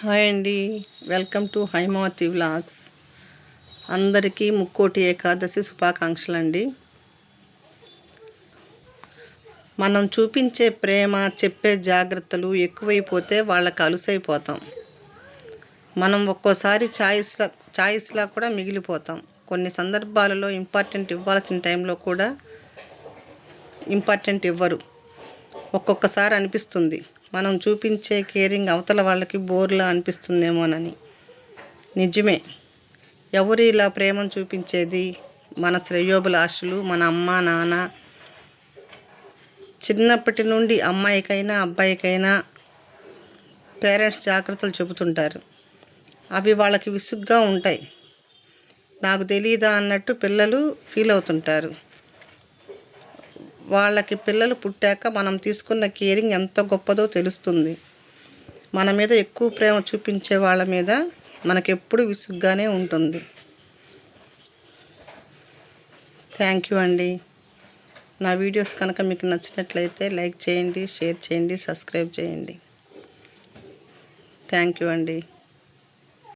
Hi అండి, welcome to Haimavathi vlogs. అందరికీ ముక్కోటి ఏకాదశి శుభాకాంక్షలు అండి. మనం చూపించే ప్రేమ, చెప్పే జాగ్రత్తలు ఎక్కువైపోతే వాళ్ళకి అలుసైపోతాం. మనం ఒక్కోసారి ఛాయిస్లా కూడా మిగిలిపోతాం. కొన్ని సందర్భాలలో ఇంపార్టెంట్ ఇవ్వాల్సిన టైంలో కూడా ఇంపార్టెంట్ ఇవ్వరు. ఒక్కొక్కసారి అనిపిస్తుంది మనం చూపించే కేరింగ్ అవతల వాళ్ళకి బోర్లా అనిపిస్తుందేమోనని. నిజమే, ఎవరు ఇలా ప్రేమను చూపించేది? మన శ్రేయోభిలాషులు, మన అమ్మ నాన్న. చిన్నప్పటి నుండి అమ్మాయికైనా అబ్బాయికైనా పేరెంట్స్ జాగ్రత్తలు చెబుతుంటారు. అవి వాళ్ళకి విసుగ్గా ఉంటాయి. నాకు తెలీదా అన్నట్టు పిల్లలు ఫీల్ అవుతుంటారు. వాళ్ళకి పిల్లలు పుట్టాక మనం తీసుకున్న కేరింగ్ ఎంత గొప్పదో తెలుస్తుంది. మన మీద ఎక్కువ ప్రేమ చూపించే వాళ్ళ మీద మనకెప్పుడు విసుగ్గానే ఉంటుంది. థ్యాంక్ యూ అండి. నా వీడియోస్ కనుక మీకు నచ్చినట్లయితే లైక్ చేయండి, షేర్ చేయండి, సబ్స్క్రైబ్ చేయండి. థ్యాంక్ యూ అండి.